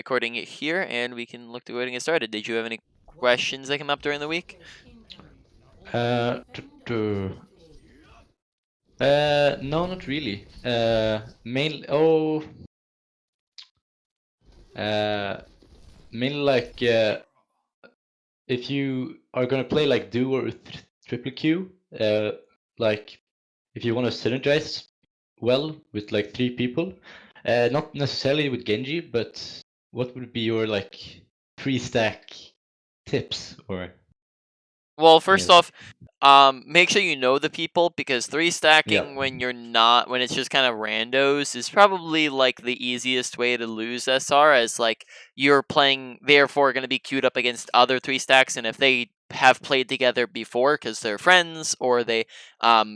recording it here, and we can look to go ahead and get started. Did you have any questions that came up during the week? No, not really. Mainly like if you are gonna play like duo or triple Q, like if you want to synergize well with like 3 people, not necessarily with Genji, but what would be your like pre-stack tips or Well, any first of that? off, make sure you know the people, because three Yeah. stacking when when it's just kind of randos is probably like the easiest way to lose SR, as like you're playing, therefore going to be queued up against other three stacks, and if they have played together before because they're friends, or they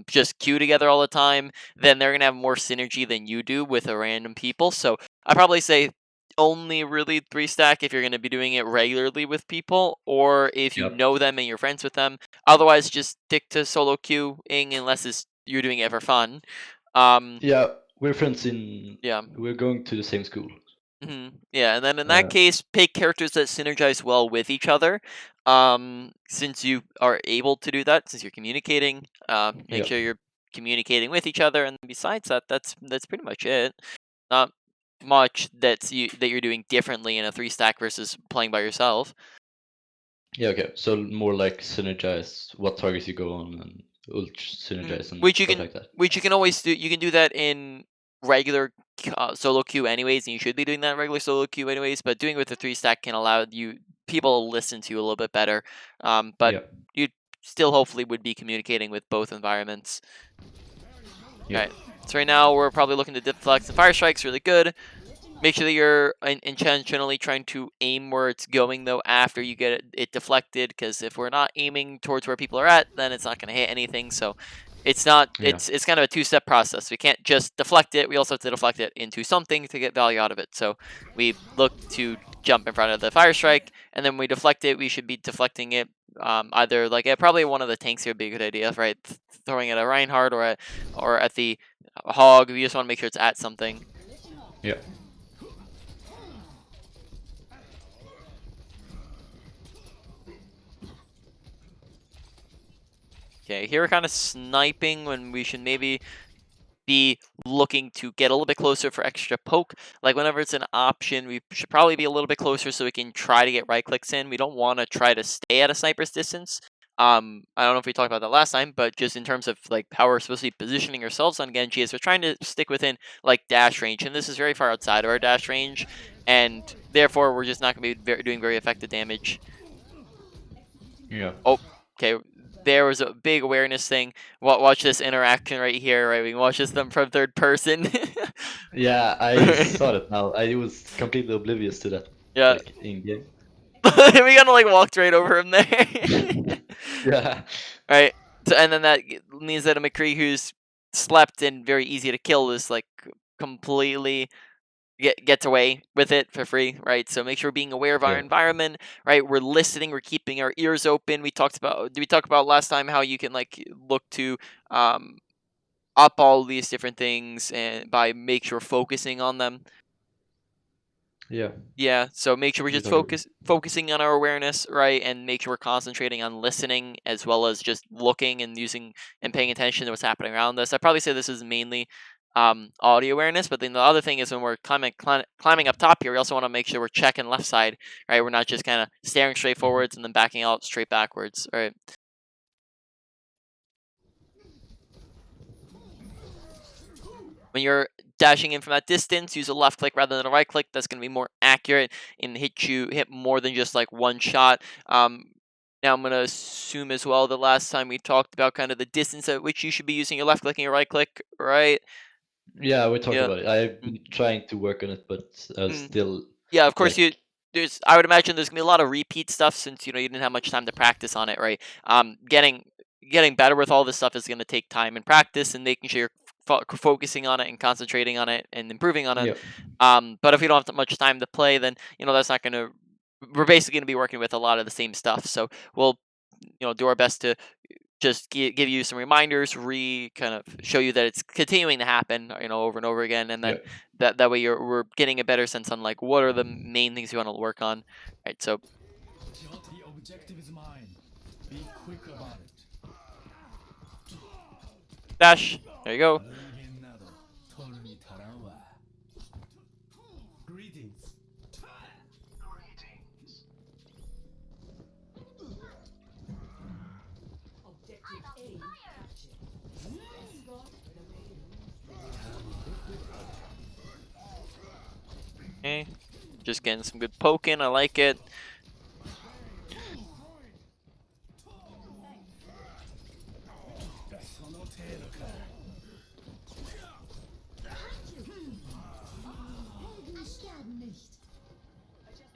just queue together all the time, then they're gonna have more synergy than you do with a random people. So I probably say only really three stack if you're going to be doing it regularly with people, or if you Yep. know them and you're friends with them. Otherwise, just stick to solo queuing unless you're doing it for fun. Yeah, we're friends in. Yeah. We're going to the same school. Yeah, and then in that Uh, case, pick characters that synergize well with each other. Since you are able to do that, since you're communicating, make yeah. sure you're communicating with each other. And besides that, that's pretty much it. Not much that you're doing differently in a three stack versus playing by yourself. Yeah, okay. So more like synergize what targets you go on and ult synergize and Which you stuff can like that. which you can always do. You can do that in regular solo queue anyways, and you should be doing that in regular solo queue anyways. But doing it with the three stack can allow you people to listen to you a little bit better. But Yeah. you still hopefully would be communicating with both environments. All Yeah. right. So right now we're probably looking to deflect and fire strikes really good. Make sure that you're intentionally trying to aim where it's going though after you get it deflected, because if we're not aiming towards where people are at, then it's not going to hit anything. So it's not Yeah. it's kind of a two-step process. We can't just deflect it. We also have to deflect it into something to get value out of it. So we look to jump in front of the fire strike, and then when we deflect it, we should be deflecting it either like at probably one of the tanks here would be a good idea, right? Throwing it at Reinhardt or at the hog. We just want to make sure it's at something. Yeah. Okay, here we're kind of sniping when we should maybe be looking to get a little bit closer for extra poke. Like whenever it's an option, we should probably be a little bit closer so we can try to get right clicks in. We don't want to try to stay at a sniper's distance. I don't know if we talked about that last time, but just in terms of like how we're supposed to be positioning ourselves on Genji, is we're trying to stick within like dash range, and this is very far outside of our dash range, and therefore we're just not going to be doing very effective damage. Yeah. Oh, okay. There was a big awareness thing. Watch this interaction right here, right? We can watch this them from third person. Yeah, I saw that now. I was completely oblivious to that, Yeah. like in game. We kind of like walked right over him there. Yeah. Right. So, and then that means that a McCree who's slept and very easy to kill is like completely gets away with it for free, right? So make sure we're being aware of our Yeah. environment, right? We're listening, we're keeping our ears open. Did we talk about last time how you can like look to um up all these different things and by make sure focusing on them. Yeah. Yeah, so make sure we're We just talked about. focusing on our awareness, right? And make sure we're concentrating on listening as well as just looking and using and paying attention to what's happening around us. I'd probably say this is mainly audio awareness, but then the other thing is when we're climbing up top here, we also want to make sure we're checking left side, right? We're not just kind of staring straight Mhm. forwards and then backing out straight backwards, right? When you're dashing in from that distance, use a left click rather than a right click. That's going to be more accurate and hit more than just like one shot. Now I'm going to assume as well that last time we talked about kind of the distance at which you should be using your left click and your right click, right? Yeah, we talked Yeah. about it. I've Mm, been trying to work on it, but I was mm. still Yeah, of course like, I would imagine there's gonna be a lot of repeat stuff since you didn't have much time to practice on it, right? Getting better with all this stuff is gonna take time and practice and making sure you're focusing on it and concentrating on it and improving on it. yeah. But if we don't have that much time to play, then that's not gonna. We're basically gonna be working with a lot of the same stuff. So we'll do our best to just give you some reminders, kind of show you that it's continuing to happen, over and over again, and then Yeah. that way we're getting a better sense on like what are the main things you want to work on, right? So The objective is mine. Be quick about it. dash, there you go. Greetings. Okay, just getting some good poking. I like it.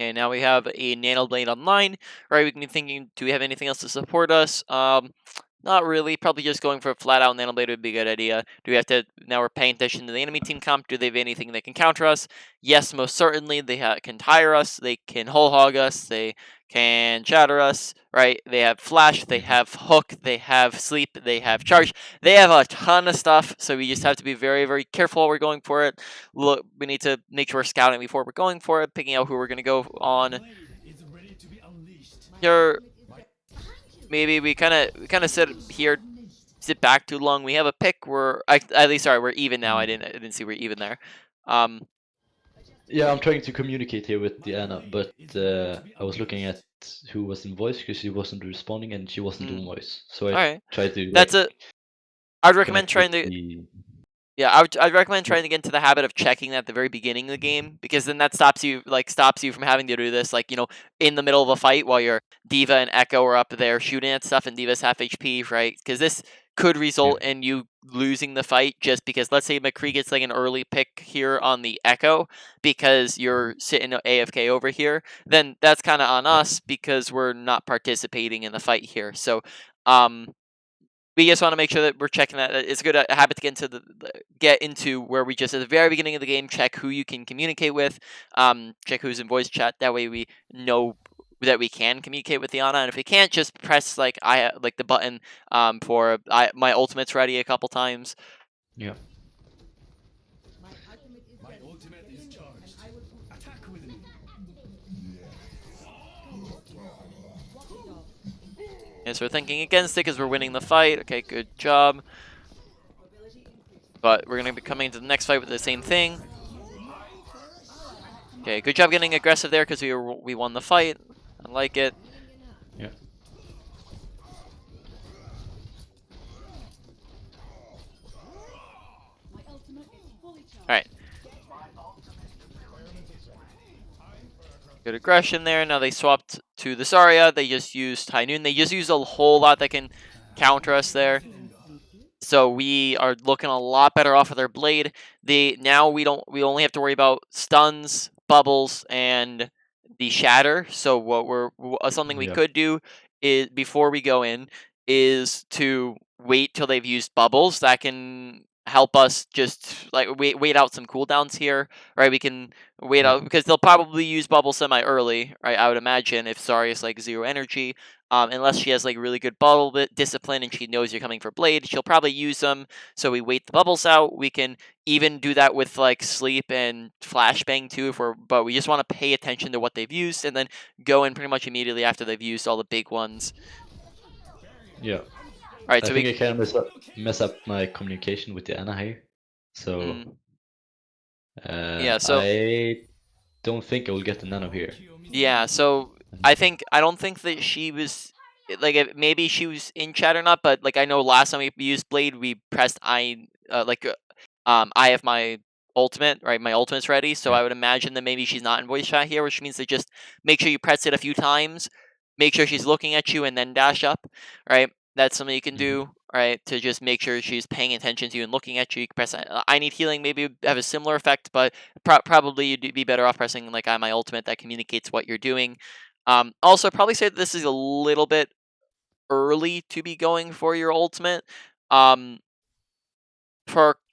And now we have a Nano Blade online, right? We can be thinking, do we have anything else to support us? Not really. Probably just going for a flat out Nano Blade would be a good idea. Do we have to, now we're paying attention to the enemy team comp, do they have anything that can counter us? Yes, most certainly. They can tire us, they can whole hog us, they can shatter us, right? They have flash, they have hook, they have sleep, they have charge. They have a ton of stuff, so we just have to be very, very careful while we're going for it. Look, we need to make sure we're scouting before we're going for it, picking out who we're going to go on. Here, maybe we kind of sit back too long. We have a pick. At least sorry, we're even now. I didn't see we're even there. Yeah, I'm trying to communicate here with Diana, but I was looking at who was in voice because she wasn't responding and she wasn't doing voice. So All I right, tried to that's like a. I'd recommend connect with trying to. the. Yeah, I'd recommend trying to get into the habit of checking at the very beginning of the game, because then that stops you from having to do this in the middle of a fight while your Diva and Echo are up there shooting at stuff and Diva's half HP, right? Because this could Yeah. result in you losing the fight just because, let's say McCree gets like an early pick here on the Echo because you're sitting AFK over here, then that's kind of on us because we're not participating in the fight here. So we just want to make sure that we're checking that. It's a good habit to get into where we just at the very beginning of the game check who you can communicate with, check who's in voice chat. That way we know that we can communicate with Diana, and if we can't, just press the button for my ultimate's ready a couple times. Yeah. My ultimate is charged. Attack with me. And so we're thinking against it because we're winning the fight. Okay, good job. But we're going to be coming into the next fight with the same thing. Okay, good job getting aggressive there because we won the fight. I like it. Yeah. Alright. Good aggression there. Now they swapped to the Zarya. They just used High Noon. They just used a whole lot that can counter us there. So we are looking a lot better off of their blade. Now we only have to worry about stuns, bubbles, and the shatter. So something we could do is, before we go in, is to wait till they've used bubbles. That can help us just like wait out some cooldowns here, right? We can wait out because they'll probably use bubble semi early, right? I would imagine if Zarya's like 0 energy. Unless she has like really good bubble discipline and she knows you're coming for blade, she'll probably use them. So we wait the bubbles out. We can even do that with like sleep and flashbang too, but we just want to pay attention to what they've used and then go in pretty much immediately after they've used all the big ones. Yeah. All right, I so think I can mess up my communication with Diana here. So yeah, so I don't think I will get the nano here. yeah, so I don't think that she was maybe she was in chat or not, but like I know last time we used blade, we pressed I have my ultimate, right? My ultimate's ready, so Yeah. I would imagine that maybe she's not in voice chat here, which means to just make sure you press it a few times, make sure she's looking at you, and then dash up, right? That's something you can do, right? To just make sure she's paying attention to you and looking at you. You can press I need healing, maybe have a similar effect, but probably you'd be better off pressing like I my ultimate that communicates what you're doing. Also, probably say that this is a little bit early to be going for your ultimate. For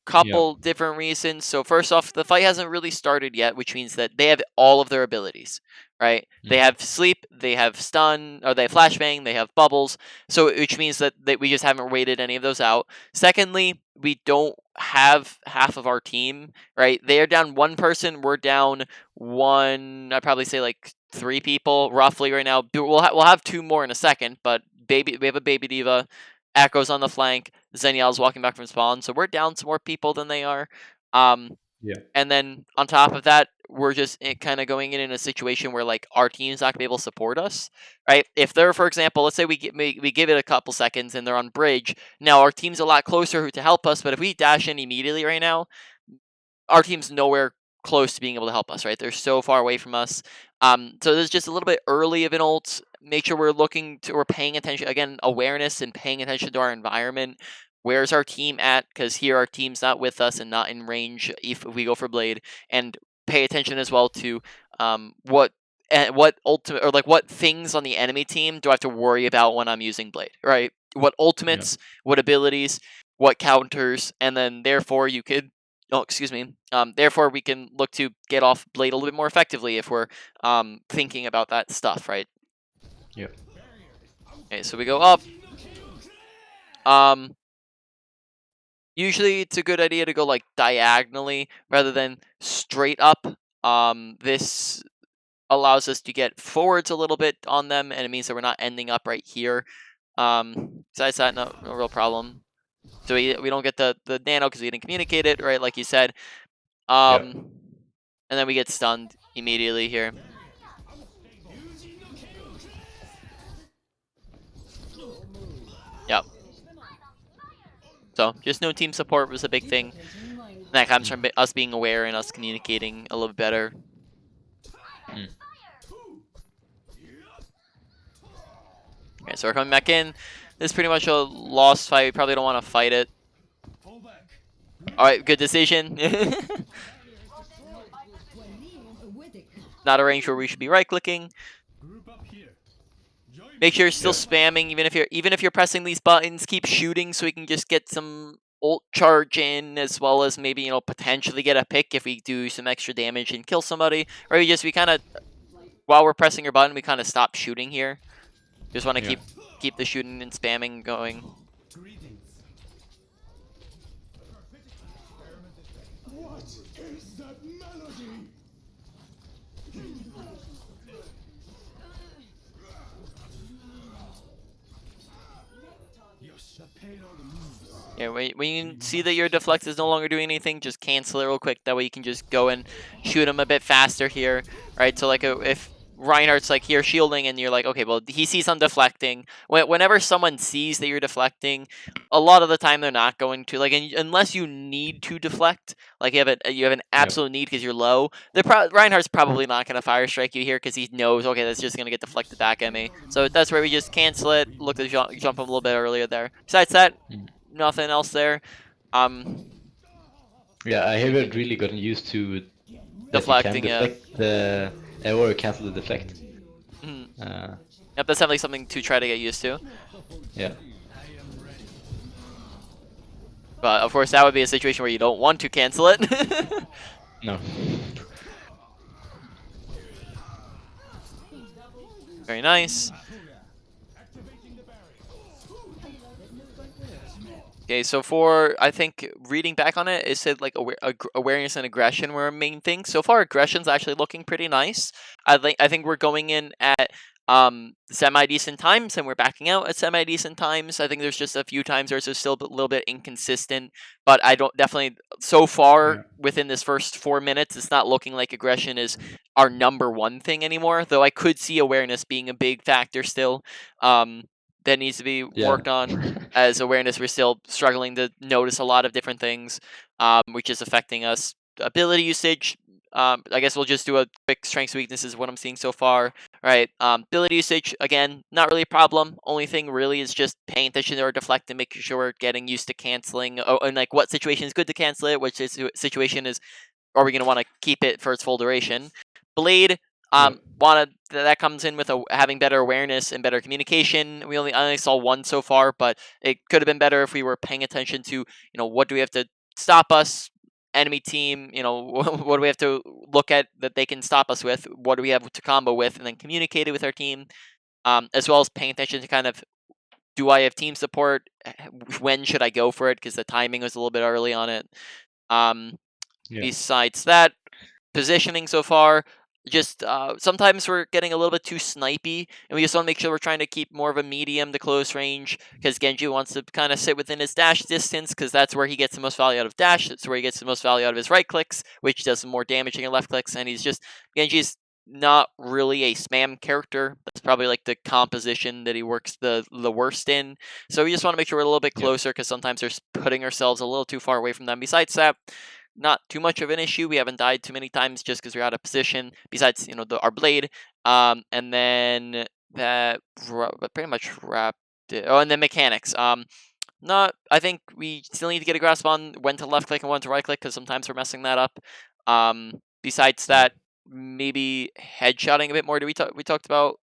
couple different reasons. So first off, the fight hasn't really started yet, which means that they have all of their abilities, right? They have sleep, they have stun, or they have flashbang, they have bubbles. So which means that we just haven't waited any of those out. Secondly, we don't have half of our team, right? They are down one person, we're down one. I'd probably say like 3 people roughly right now. We'll have 2 more in a second, but we have a baby diva. Echo's on the flank. Zenial's walking back from spawn, so we're down some more people than they are. Yeah. And then on top of that, we're just kind of going in a situation where like our team's not gonna be able to support us, right? If they're, for example, let's say we give it a couple seconds and they're on bridge. Now our team's a lot closer to help us, but if we dash in immediately right now, our team's nowhere close to being able to help us, right? They're so far away from us. So this is just a little bit early of an ult. Make sure we're paying attention, again, awareness and paying attention to our environment. Where's our team at? Because here our team's not with us and not in range if we go for Blade. And pay attention as well to what ultimate, or like what things on the enemy team do I have to worry about when I'm using Blade, right? What ultimates, what abilities, what counters, and then therefore you could excuse me. Therefore, we can look to get off Blade a little bit more effectively if we're thinking about that stuff, right? Yep. Okay, so we go up. Usually, it's a good idea to go like diagonally rather than straight up. This allows us to get forwards a little bit on them, and it means that we're not ending up right here. Besides that, no real problem. So we don't get the nano because we didn't communicate it, right? Like you said. And then we get stunned immediately here. Yep. So just no team support was a big thing. And that comes from us being aware and us communicating a little bit better. Okay, so we're coming back in. This is pretty much a lost fight. We probably don't want to fight it. Alright, good decision. Not a range where we should be right-clicking. Make sure you're still spamming, even if you're pressing these buttons. Keep shooting so we can just get some ult charge in, as well as maybe potentially get a pick if we do some extra damage and kill somebody. Or we kind of, while we're pressing your button, we kind of stop shooting here. Just want to keep the shooting and spamming going. What is that melody? Yeah, when you see that your deflect is no longer doing anything, just cancel it real quick. That way you can just go and shoot him a bit faster here, right? So like if Reinhardt's like here shielding and you're like, okay, well he sees I'm deflecting. Whenever someone sees that you're deflecting, a lot of the time they're not going to, like, unless you need to deflect, like you have an absolute need because you're low. Reinhardt's probably not going to fire strike you here because he knows, okay, that's just going to get deflected back at me. So that's where we just cancel it. Look to jump him a little bit earlier there. Besides that, nothing else there. Yeah, I haven't really gotten used to deflecting. Deflect the or cancel the deflect. Yep, that's definitely something to try to get used to. Yeah. But of course, that would be a situation where you don't want to cancel it. No. Very nice. Okay, so I think reading back on it, it said like awareness and aggression were a main thing. So far, aggression's actually looking pretty nice. I think we're going in at semi-decent times, and we're backing out at semi-decent times. I think there's just a few times where it's still a little bit inconsistent, but I don't definitely so far within this first 4 minutes, it's not looking like aggression is our #1 thing anymore. Though I could see awareness being a big factor still. That needs to be worked on. As awareness, we're still struggling to notice a lot of different things, which is affecting us. Ability usage, I guess we'll just do a quick strengths weaknesses, what I'm seeing so far. All right, ability usage, again, not really a problem. Only thing really is just paying attention to our deflect and making sure we're getting used to canceling. And like what situation is good to cancel it, which situation are we going to want to keep it for its full duration. Blade, that comes in with having better awareness and better communication. I only saw one so far, but it could have been better if we were paying attention to what do we have to stop us. Enemy team, you know, what do we have to look at that they can stop us with? What do we have to combo with? And then communicate it with our team, as well as paying attention to kind of, do I have team support? When should I go for it? Because the timing was a little bit early on it. Besides that, positioning so far, just sometimes we're getting a little bit too snipey, and we just want to make sure we're trying to keep more of a medium to close range, because Genji wants to kind of sit within his dash distance, because that's where he gets the most value out of dash. That's where he gets the most value out of his right clicks, which does more damage than left clicks. And Genji's not really a spam character. That's probably like the composition that he works the worst in. So we just want to make sure we're a little bit closer, because sometimes we're putting ourselves a little too far away from them. Besides that, not too much of an issue. We haven't died too many times just because we're out of position. Besides, you know, our blade, and then that pretty much wrapped it. Oh, and then mechanics. Not. I think we still need to get a grasp on when to left click and when to right click, because sometimes we're messing that up. Besides that, maybe headshotting a bit more. We talked about.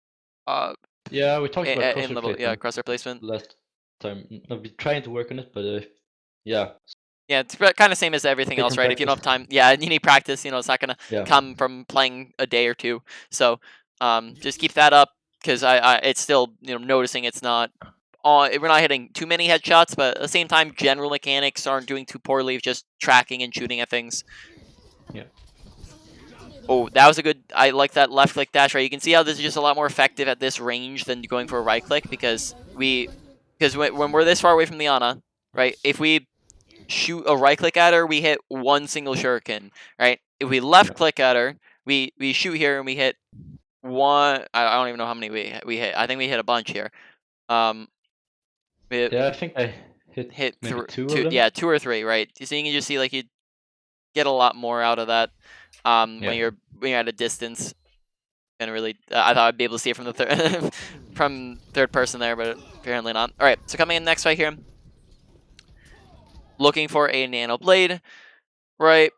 Yeah, we talked about in level. Yeah, crosshair placement last time. I've been trying to work on it, but yeah. Yeah, it's kind of same as everything else, right? If you don't have time, yeah, you need practice. You know, it's not gonna come from playing a day or two. So, just keep that up, because it's still, you know, noticing it's not. We're not hitting too many headshots, but at the same time, general mechanics aren't doing too poorly. Just tracking and shooting at things. Yeah. Oh, that was a good. I like that left click dash. Right, you can see how this is just a lot more effective at this range than going for a right click, because when we're this far away from the Ana, right? If we shoot a right click at her, we hit one single shuriken, right? If we left click at her, we shoot here and we hit one. I don't even know how many we hit. I think we hit a bunch here. Yeah, I think I hit maybe two of them. Yeah, 2 or 3, right? So you can just see, like, you get a lot more out of that when you're at a distance. And really, I thought I'd be able to see it from the from third person there, but apparently not. All right, so coming in next right here, looking for a nano blade, right?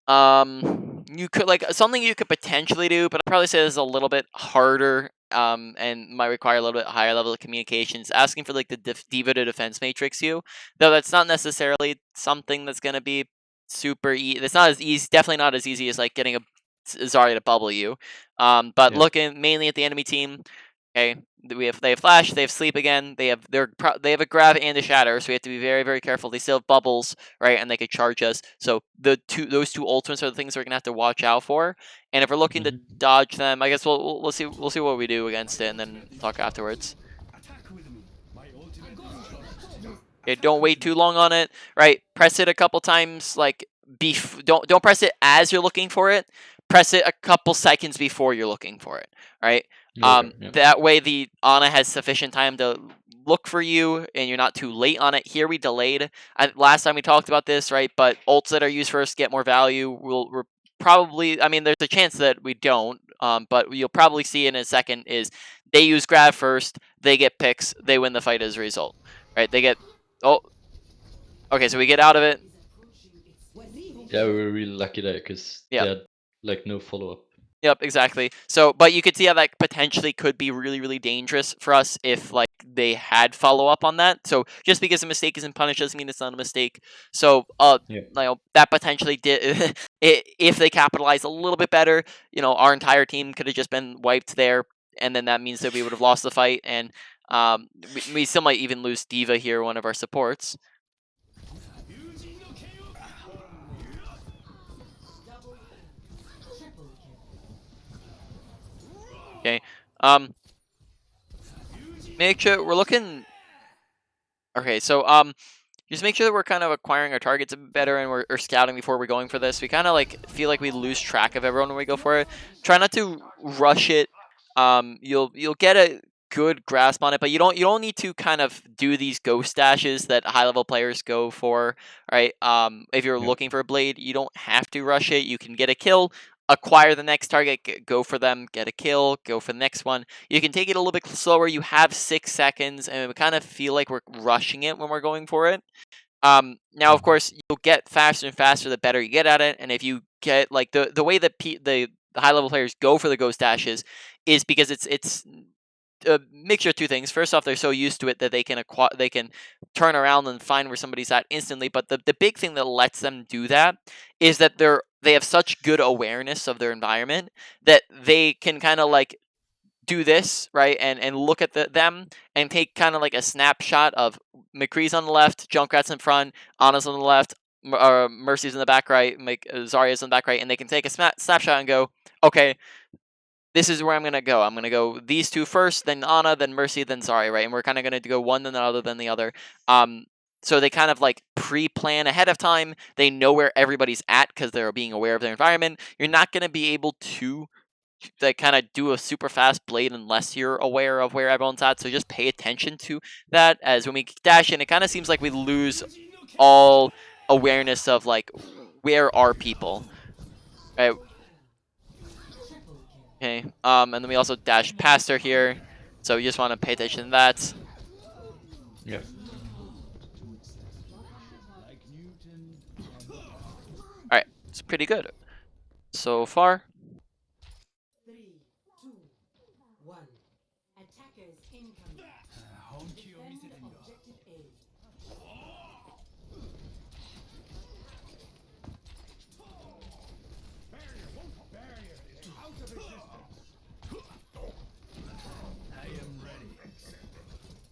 You could, like, something you could potentially do, but I'd probably say this is a little bit harder, and might require a little bit higher level of communications. Asking for, like, the Diva to defense matrix you, though that's not necessarily something that's gonna be super easy. It's not as easy, definitely not as easy as, like, getting a Zarya to bubble you. But looking mainly at the enemy team, okay, they have flash, they have sleep again, they have they have a grab and a shatter, so we have to be very, very careful. They still have bubbles, right, and they could charge us. So those two ultimates are the things we're gonna have to watch out for. And if we're looking to dodge them, I guess we'll see what we do against it, and then talk afterwards. Okay, don't wait too long on it, right? Press it a couple times, like don't press it as you're looking for it. Press it a couple seconds before you're looking for it, right? That way the Ana has sufficient time to look for you, and you're not too late on it. Here we delayed. Last time we talked about this, right? But ults that are used first get more value. We're probably, I mean, there's a chance that we don't, but you'll probably see in a second is they use grab first, they get picks, they win the fight as a result, right? They get, oh, okay, so we get out of it. Yeah, we were really lucky there, because they had, like, no follow-up. Yep, exactly. So, but you could see how that potentially could be really, really dangerous for us if, like, they had follow-up on that. So just because a mistake isn't punished doesn't mean it's not a mistake. So, you know, that potentially did, if they capitalize a little bit better, you know, our entire team could have just been wiped there, and then that means that we would have lost the fight, and we still might even lose Diva here, one of our supports. Okay. Make sure we're looking. Okay, so just make sure that we're kind of acquiring our targets a bit better, and we're scouting before we're going for this. We kind of, like, feel like we lose track of everyone when we go for it. Try not to rush it. You'll get a good grasp on it, but you don't need to kind of do these ghost dashes that high level players go for, right? If you're looking for a blade, you don't have to rush it. You can get a kill, acquire the next target, go for them, get a kill, go for the next one. You can take it a little bit slower. You have 6 seconds, and we kind of feel like we're rushing it when we're going for it. Now, of course, you'll get faster and faster the better you get at it. And if you get, like, the way that the high level players go for the ghost dashes is because it's a mixture of two things. First off, they're so used to it that they can turn around and find where somebody's at instantly. But the big thing that lets them do that is that they have such good awareness of their environment that they can kind of like do this, right, and look at them and take kind of like a snapshot of McCree's on the left, Junkrat's in front, Anna's on the left, Mercy's in the back right, Zarya's in the back right, and they can take a snapshot and go, okay, this is where I'm gonna go. I'm gonna go these two first, then Anna, then Mercy, then Zarya, right? And we're kind of gonna go one then the other, then the other. So they kind of like pre-plan ahead of time. They know where everybody's at because they're being aware of their environment. You're not gonna be able to like kind of do a super fast blade unless you're aware of where everyone's at. So just pay attention to that. As when we dash in, it kind of seems like we lose all awareness of like where are people, right? Okay. And then we also dash past her here, so you just want to pay attention to that. Yeah. All right, it's pretty good so far. 3, 2, 1. Attackers incoming. Defend objective A. I am ready.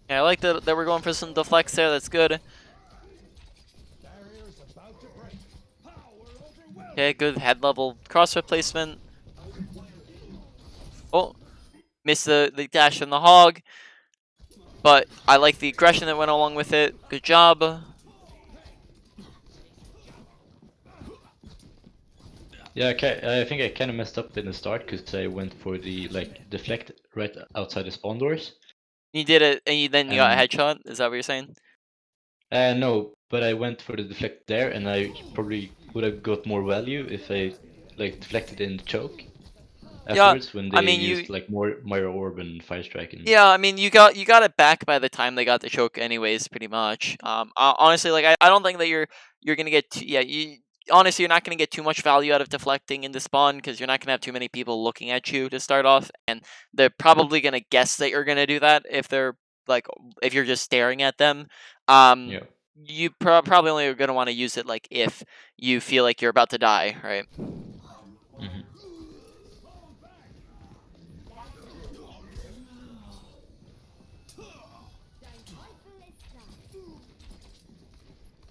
Yeah, I like that we're going for some deflects there. That's good. Barriers about to break. Power overwhelming. Okay, good head level cross replacement. Oh, missed the dash and the hog, but I like the aggression that went along with it. Good job. Yeah, I think I kind of messed up in the start because I went for the like deflect right outside the spawn doors. You did it, and then you got a And- headshot. Is that what you're saying? No, but I went for the deflect there, and I probably would have got more value if I like deflected in the choke afterwards when they I mean, used like more Myra Orb and Fire Strike. And Yeah, I mean, you got it back by the time they got the choke, anyways, pretty much. Honestly, like I don't think that you're gonna get honestly, you're not gonna get too much value out of deflecting into spawn because you're not gonna have too many people looking at you to start off, and they're probably gonna guess that you're gonna do that if they're like if you're just staring at them. yeah, You probably only are gonna want to use it like if you feel like you're about to die, right? mhm.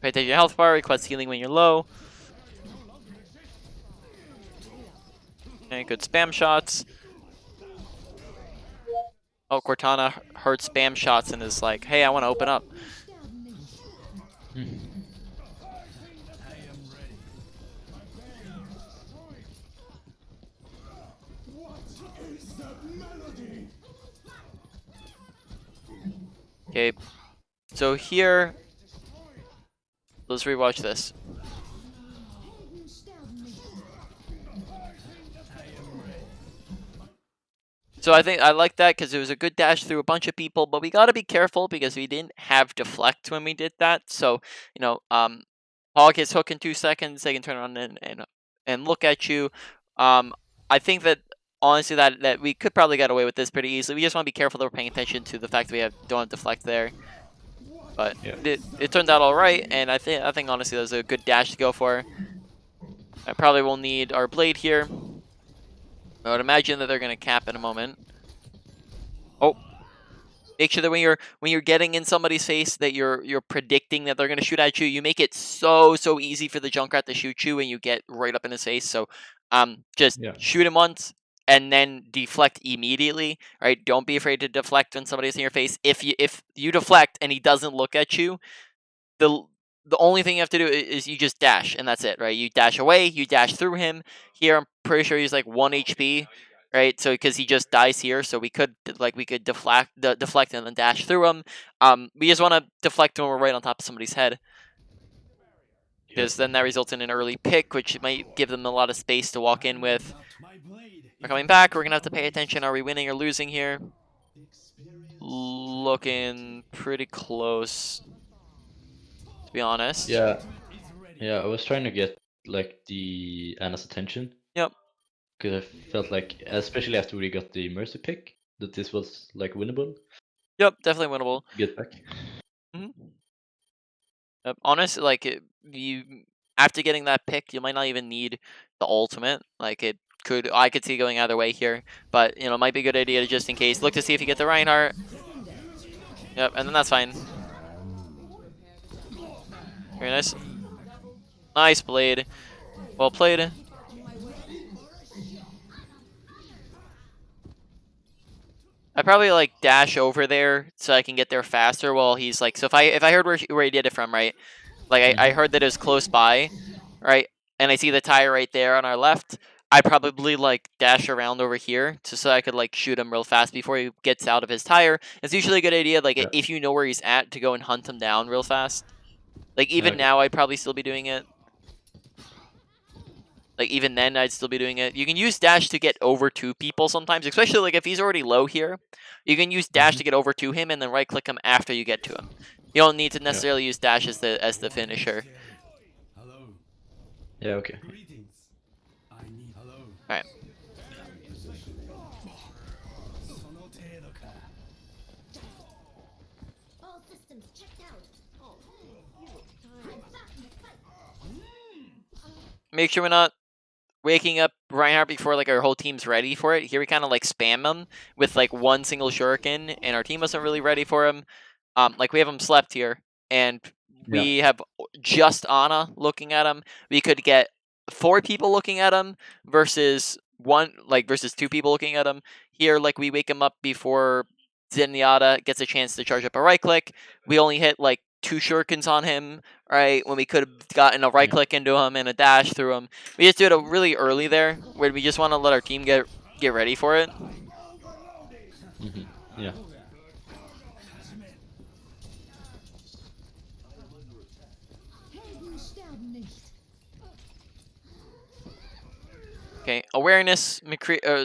Pay attention to your health bar, request healing when you're low. Okay, good spam shots. Oh, Cortana heard spam shots and is like, hey, I want to open up. I am ready. What is that melody? Okay, so here, let's rewatch this. So I think I like that because it was a good dash through a bunch of people, but we got to be careful because we didn't have deflect when we did that. So, Hog hits hook in 2 seconds, they can turn around and look at you. I think that honestly that we could probably get away with this pretty easily. We just want to be careful that we're paying attention to the fact that we don't have deflect there. But Yeah. it turned out all right, and I think honestly that was a good dash to go for. I probably will need our blade here. I would imagine that they're gonna cap in a moment. Oh, make sure that when you're getting in somebody's face that you're predicting that they're gonna shoot at you. You make it so easy for the Junkrat to shoot you, and you get right up in his face. So, just Yeah. shoot him once and then deflect immediately. Right? Don't be afraid to deflect when somebody's in your face. If you deflect and he doesn't look at you, the only thing you have to do is you just dash, and that's it, right? You dash away, you dash through him. Here, I'm pretty sure he's like 1 HP, right? So because he just dies here, so we could deflect and then dash through him. We just want to deflect when we're right on top of somebody's head, because then that results in an early pick, which might give them a lot of space to walk in with. My blade We're coming back. We're gonna have to pay attention. Are we winning or losing here? Looking pretty close, to be honest. Yeah, is ready. yeah. I was trying to get like the Anna's attention Yep. because I felt like, especially after we got the Mercy pick, that this was like winnable. Yep, definitely winnable. Get back. Yep. Honestly, like you after getting that pick, you might not even need the ultimate. Like I could see going either way here, but it might be a good idea to just in case look to see if you get the Reinhardt. Yep, and then that's fine. Very nice. Nice blade. Well played. I probably like dash over there so I can get there faster while he's like. So if I heard where he did it from, right? Like I heard that it was close by, right? And I see the tire right there on our left. I probably like dash around over here so I could like shoot him real fast before he gets out of his tire. It's usually a good idea, like if you know where he's at, to go and hunt him down real fast. Like even now, I'd probably still be doing it. Like even then, I'd still be doing it. You can use dash to get over to people sometimes, especially like if he's already low here. You can use dash to get over to him and then right click him after you get to him. You don't need to necessarily use dash as the finisher. Hello. Yeah, okay. Greetings. I need hello. Alright. All systems checked out. Oh, you look tired. Make sure we're not waking up Reinhardt before like our whole team's ready for it. Here we kind of like spam him with like one single shuriken, and our team wasn't really ready for him. Like we have him slept here, and we have just Ana looking at him. We could get 4 people looking at him versus versus 2 people looking at him. Here, like we wake him up before Zenyatta gets a chance to charge up a right click. We only hit like 2 shurikens on him, right? When we could have gotten a right click into him and a dash through him. We just do it really early there, where we just want to let our team get ready for it. Yeah. Helden sterben nicht. Okay, awareness.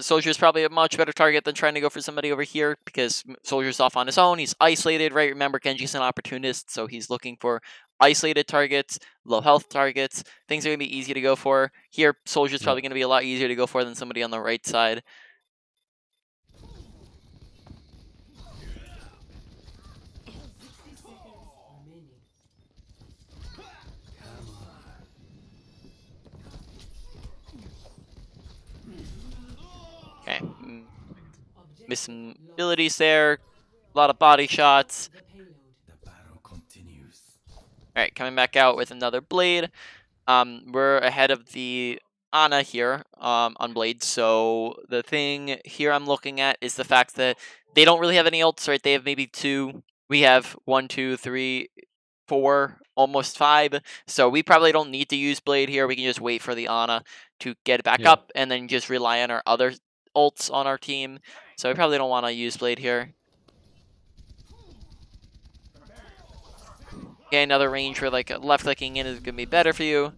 Soldier's probably a much better target than trying to go for somebody over here, because Soldier's off on his own. He's isolated, right? Remember, Genji's an opportunist, so he's looking for isolated targets, low health targets. Things are going to be easy to go for. Here, Soldier's probably going to be a lot easier to go for than somebody on the right side. Okay. Miss some abilities there. A lot of body shots. The battle continues. Alright, coming back out with another blade. We're ahead of the Ana here on blade. So the thing here I'm looking at is the fact that they don't really have any ults, right? They have maybe 2. We have 1, 2, 3, 4, almost 5. So we probably don't need to use blade here. We can just wait for the Ana to get back up and then just rely on our other ults on our team. So we probably don't want to use blade here. Okay, another range where like left clicking in is gonna be better for you.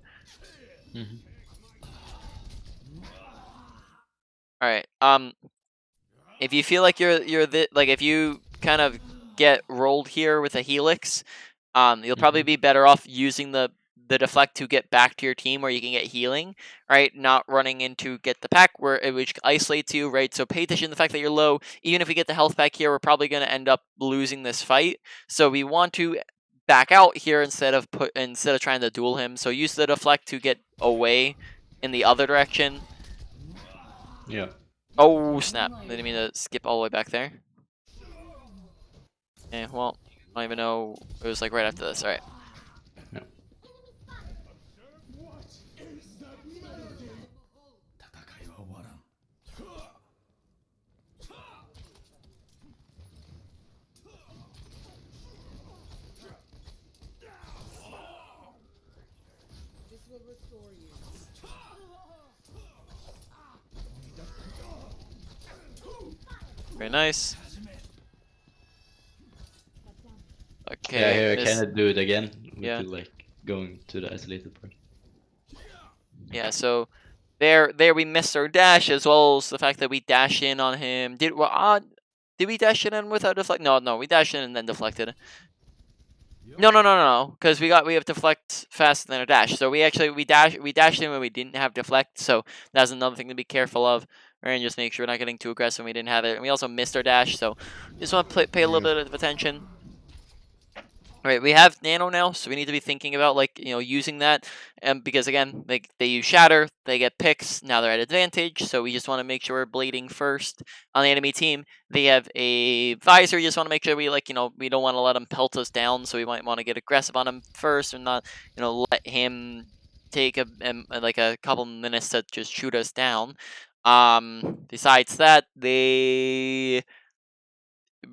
All right. If you feel like if you kind of get rolled here with a helix, you'll probably be better off using the deflect to get back to your team where you can get healing, right? Not running into get the pack which isolates you, right? So pay attention to the fact that you're low. Even if we get the health back here, we're probably going to end up losing this fight. So we want to back out here instead of trying to duel him. So use the deflect to get away in the other direction. Yeah. Oh snap! I didn't mean to skip all the way back there. Okay, well, I don't even know. It was like right after this. All right. Very nice. Okay. Yeah, here I kind of do it again. Yeah. Like going to the isolated part. Yeah. So there we missed our dash, as well as the fact that we dash in on him. Did we dash in without deflect? No, we dashed in and then deflected. No. Because we have deflect faster than our dash. So we dashed in when we didn't have deflect. So that's another thing to be careful of. and just make sure we're not getting too aggressive when we didn't have it. And we also missed our dash, so just want to pay a little bit of attention. Right, we have Nano now, so we need to be thinking about, like, using that, because again, like, they use Shatter, they get picks, now they're at advantage, so we just want to make sure we're blading first. On the enemy team, they have a Visor, you just want to make sure we, like, we don't want to let him pelt us down, so we might want to get aggressive on him first, and not, let him take like a couple minutes to just shoot us down. Besides that, they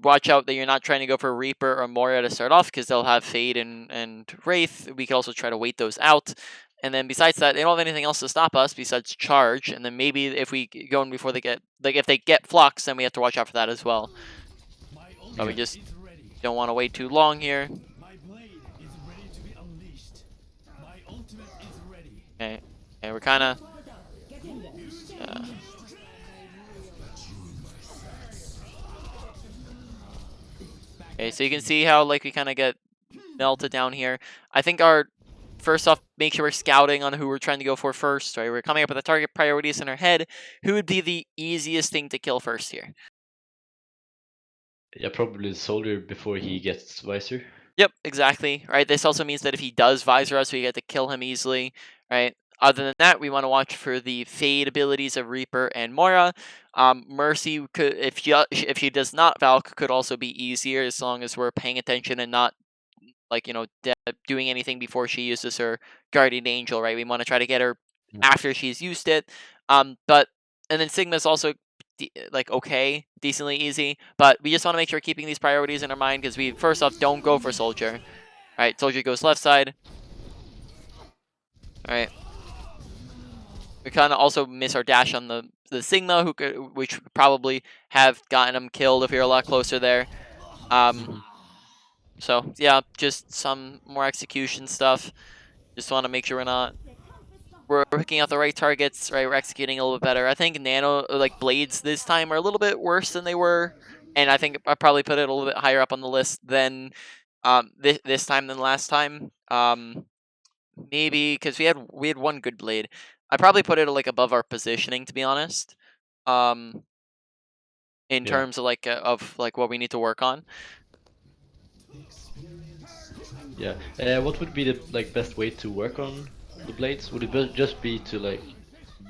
watch out that you're not trying to go for Reaper or Moria to start off, because they'll have Fade and Wraith. We can also try to wait those out. And then besides that, they don't have anything else to stop us besides charge. And then maybe if we go in before they get, like, if they get Flux, then we have to watch out for that as well. My But we ultimate just is ready. don't want to wait too long here. My blade is ready to be unleashed. My ultimate is ready. Okay, and we're kind of... Okay, so you can see how, like, we kind of get melted down here. I think our first off, make sure we're scouting on who we're trying to go for first. Right, we're coming up with the target priorities in our head. Who would be the easiest thing to kill first here? Yeah, probably the soldier before he gets Visor. Yep, exactly. Right. This also means that if he does visor us, we get to kill him easily. Right. Other than that, we want to watch for the fade abilities of Reaper and Moira. Mercy could, if she does not Valk, could also be easier as long as we're paying attention and not, like, doing anything before she uses her Guardian Angel. Right. We want to try to get her after she's used it. But and then Sigma's also like okay, decently easy, but we just want to make sure we're keeping these priorities in our mind, because we first off don't go for Soldier. All right, Soldier goes left side. All right, we kind of also miss our dash on the Sigma, which would probably have gotten him killed if we were a lot closer there. So yeah, just some more execution stuff. Just want to make sure we're picking out the right targets, right? We're executing a little bit better. I think Nano, like, blades this time are a little bit worse than they were, and I think I probably put it a little bit higher up on the list than this time than last time. Maybe because we had one good blade. I probably put it, like, above our positioning, to be honest. In Yeah. terms of like what we need to work on. Yeah. What would be the best way to work on the blades? Would it just be to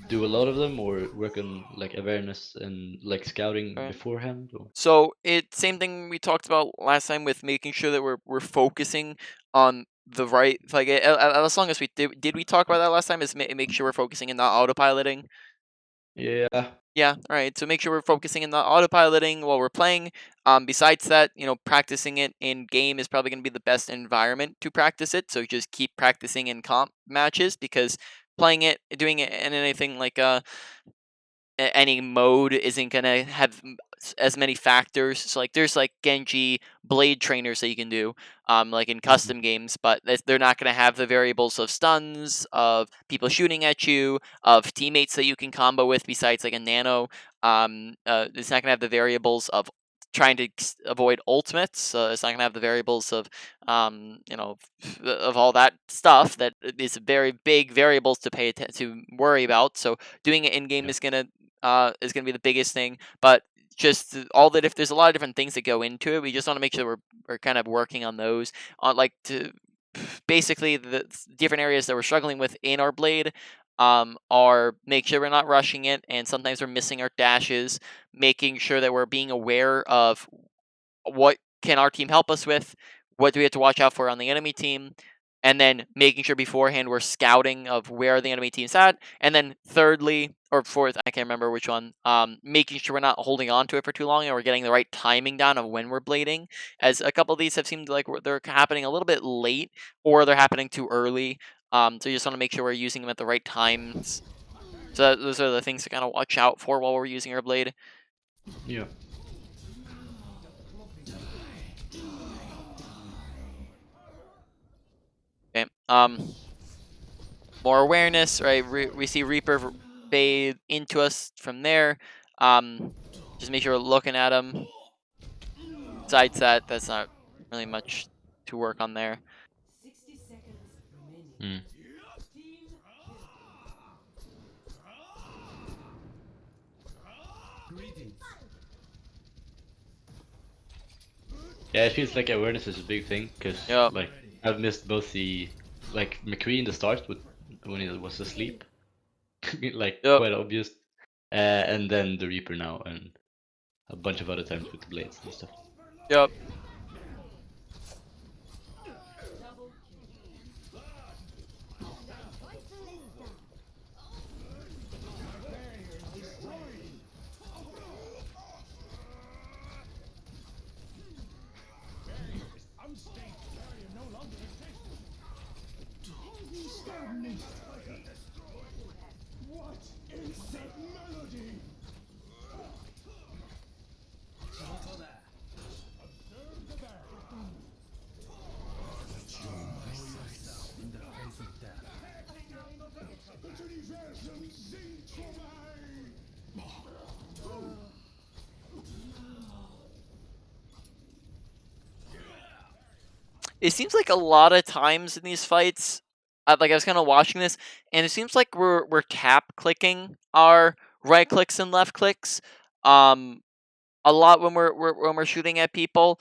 do a lot of them, or work on awareness and scouting Right. beforehand? Or? So same thing we talked about last time with making sure that we're focusing on the right, like, as long as we did we talk about that last time, is make sure we're focusing and not autopiloting. Yeah. Yeah, all right. So make sure we're focusing and not autopiloting while we're playing. Besides that, practicing it in game is probably going to be the best environment to practice it. So just keep practicing in comp matches, because playing it, doing it in anything like any mode isn't gonna have as many factors. So, like, there's like Genji blade trainers that you can do, like in custom games, but they're not gonna have the variables of stuns, of people shooting at you, of teammates that you can combo with. Besides, like, a Nano, it's not gonna have the variables of trying to avoid ultimates. It's not gonna have the variables of, of all that stuff that is very big variables to to worry about. So doing it in game Yeah. is gonna be the biggest thing. But just all that, if there's a lot of different things that go into it, we just want to make sure we're kind of working on those, on, like, to basically the different areas that we're struggling with in our blade. Are make sure we're not rushing it, and sometimes we're missing our dashes, making sure that we're being aware of what can our team help us with, what do we have to watch out for on the enemy team, and then making sure beforehand we're scouting of where the enemy team's at, and then thirdly or fourth, I can't remember which one, making sure we're not holding on to it for too long and we're getting the right timing down of when we're blading, as a couple of these have seemed like they're happening a little bit late, or they're happening too early. So you just want to make sure we're using them at the right times. So those are the things to kind of watch out for while we're using our blade. Yeah. Okay. More awareness, right? We see Reaper fade into us from there. Just make sure we're looking at him. Besides that, that's not really much to work on there. 60 seconds remaining. Mm. Team Yeah, it feels like awareness is a big thing because Yep. like I've missed both the like McCree in the start with when he was asleep, like Yep. quite obvious, and then the Reaper now, and a bunch of other times with the blades and stuff. Yep. What is that melody? Shelter there. Observe the battle. Know yourself in the face of death. Das Universum singt vorbei! It seems like a lot of times in these fights, like I was kind of watching this, and it seems like we're tap clicking our right clicks and left clicks, um, a lot when we're shooting at people.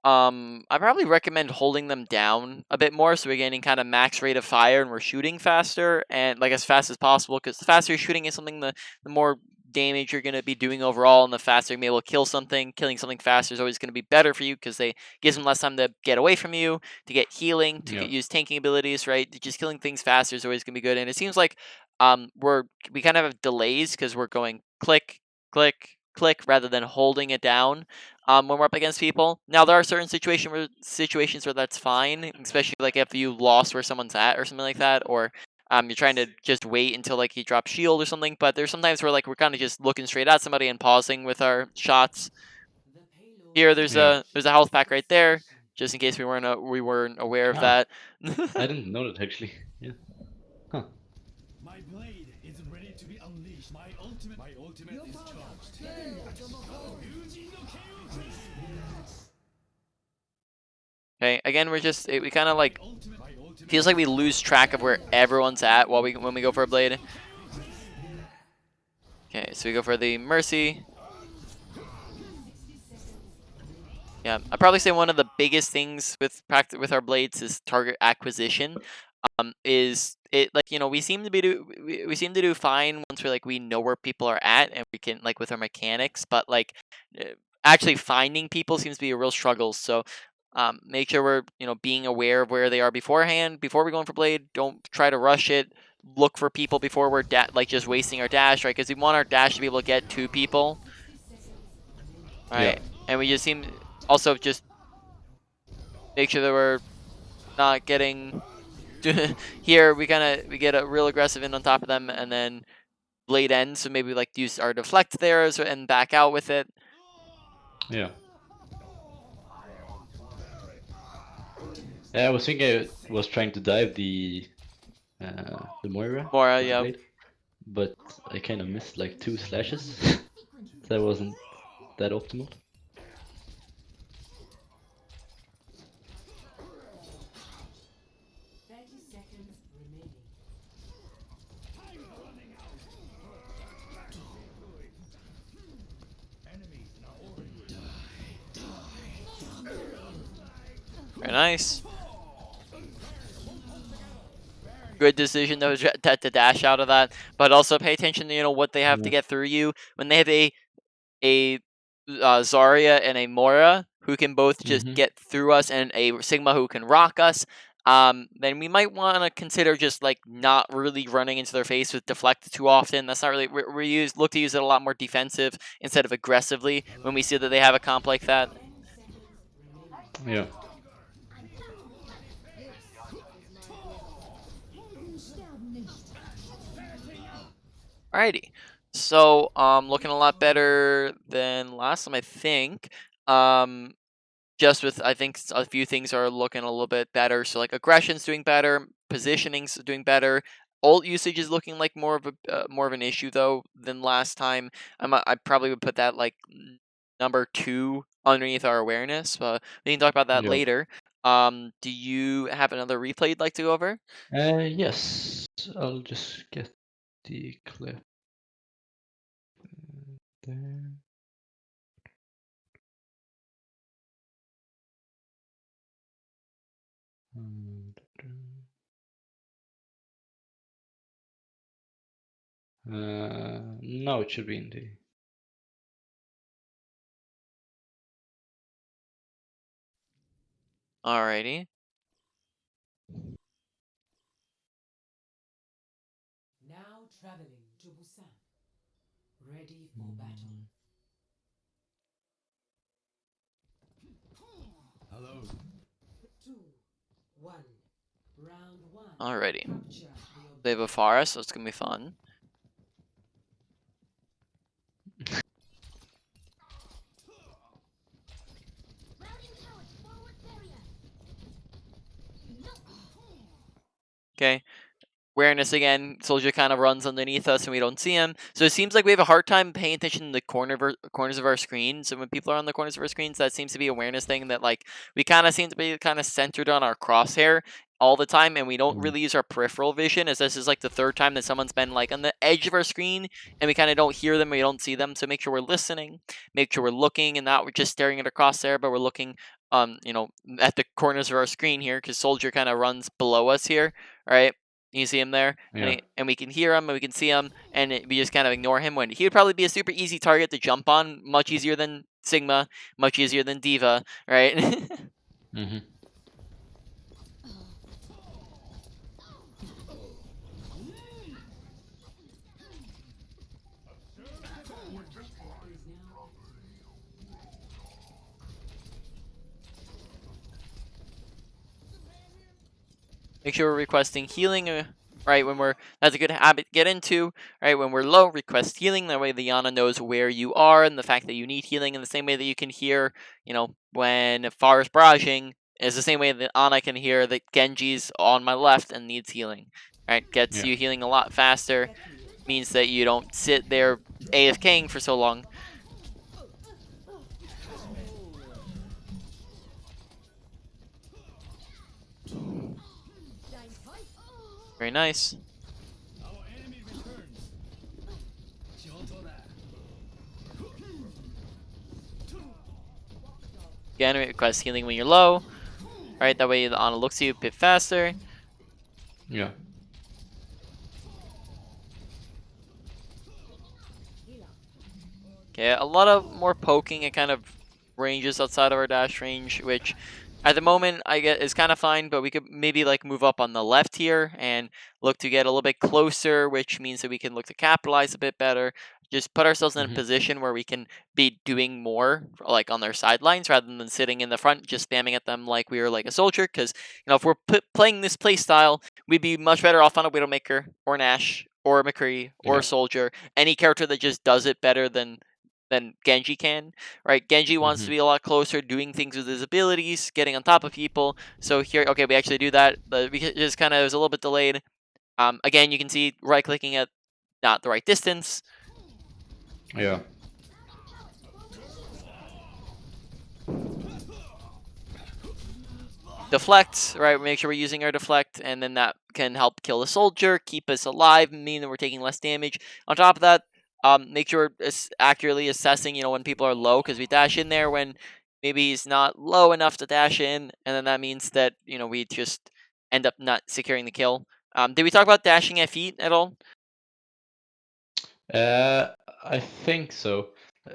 I probably recommend holding them down a bit more so we're getting kind of max rate of fire and we're shooting faster and like as fast as possible. Because the faster you're shooting at something, the more damage you're going to be doing overall, and the faster you're able to kill something. Killing something faster is always going to be better for you because they gives them less time to get away from you, to get healing, to Yeah. get use tanking abilities. Right, just killing things faster is always going to be good. And it seems like we kind of have delays because we're going click click click rather than holding it down when we're up against people. Now there are certain situations where that's fine, especially like if you lost where someone's at or something like that, or you're trying to just wait until like he drops shield or something. But there's sometimes where like we're kind of just looking straight at somebody and pausing with our shots. The payload Here, Yeah. there's a health pack right there, just in case we weren't aware of Ah, that. I didn't know that actually. Yeah. Huh. My blade is ready to be unleashed. My ultimate is charged. Okay, again we kind of like feels like we lose track of where everyone's at when we go for a blade. Okay, so we go for the mercy. Yeah, I'd probably say one of the biggest things with our blades is target acquisition. Is it like we seem to we seem to do fine once we know where people are at and we can like with our mechanics, but like actually finding people seems to be a real struggle. So make sure we're being aware of where they are beforehand before we go in for blade. Don't try to rush it. Look for people before we're like just wasting our dash, right? Because we want our dash to be able to get to people, Yeah. right? And we just seem also just make sure that we're not getting here. We get a real aggressive in on top of them, and then blade ends. So maybe like use our deflect there and back out with it. Yeah. Yeah, I was thinking I was trying to dive the Moira Mora, with the yeah. blade, but I kind of missed like 2 slashes. That wasn't that optimal. 30 seconds remaining. Very nice. Good decision though to dash out of that, but also pay attention to what they have to Yeah. get through you when they have a Zarya and a Mora who can both just Mm-hmm. get through us, and a Sigma who can rock us. Then we might want to consider just like not really running into their face with deflect too often. That's not really we look to use it a lot more defensive instead of aggressively when we see that they have a comp like that. 10 seconds remaining. Yeah. Alrighty. So looking a lot better than last time, I think. Um, just with I think a few things are looking a little bit better. So like aggression's doing better, positioning's doing better. Ult usage is looking like more of an issue though than last time. I probably would put that like number 2 underneath our awareness, but we can talk about that Yeah. later. Do you have another replay you'd like to go over? Yes. I'll just get the clip there. No, it should be in the. Alrighty. Now traveling to Busan. Ready for battle. Hello. 2, 1. Round 1. Alrighty. Capture They the have a forest, so it's gonna be fun. Routing turret, forward barrier. No. Okay. Awareness again. Soldier kind of runs underneath us and we don't see him. So it seems like we have a hard time paying attention to the corners of our screen. So when people are on the corners of our screens, that seems to be awareness thing that like we kind of seem to be kind of centered on our crosshair all the time, and we don't really use our peripheral vision, as this is like the third time that someone's been like on the edge of our screen and we kind of don't hear them, we don't see them. So make sure we're listening, make sure we're looking and not we're just staring at a crosshair, but we're looking at the corners of our screen here, because soldier kind of runs below us here, right? You see him there, Yeah. and we can hear him, and we can see him, and we just kind of ignore him when he would probably be a super easy target to jump on, much easier than Sigma, much easier than Diva, right? Mm-hmm. is now Make sure we're requesting healing, right? That's a good habit to get into, right? When we're low, request healing. That way the Yana knows where you are and the fact that you need healing, in the same way that you can hear, when Far is barraging, is the same way that Ana can hear that Genji's on my left and needs healing, right? Gets Yeah. you healing a lot faster, means that you don't sit there AFKing for so long. Very nice. Our enemy returns. Kyoto-da. Again, request healing when you're low, right? That way the Ana looks at you a bit faster. Yeah. Okay, a lot of more poking and kind of ranges outside of our dash range, which at the moment I get is kind of fine, but we could maybe like move up on the left here and look to get a little bit closer, which means that we can look to capitalize a bit better. Just put ourselves in a Mhm. position where we can be doing more like on their sidelines rather than sitting in the front just spamming at them like we were like a soldier, because if we're playing this play style, we'd be much better off on a Widowmaker or Nash or a McCree or Yeah. a soldier, any character that just does it better than Genji can, right? Genji wants to Mhm. be a lot closer, doing things with his abilities, getting on top of people. So here, okay, we actually do that, but we just kind of was a little bit delayed. Again, you can see right-clicking at not the right distance. Yeah. Deflect, right? Make sure we're using our deflect, and then that can help kill the soldier, keep us alive, mean that we're taking less damage. On top of that, make sure we're accurately assessing, when people are low, because we dash in there when maybe he's not low enough to dash in, and then that means that, we just end up not securing the kill. Did we talk about dashing at feet at all? I think so.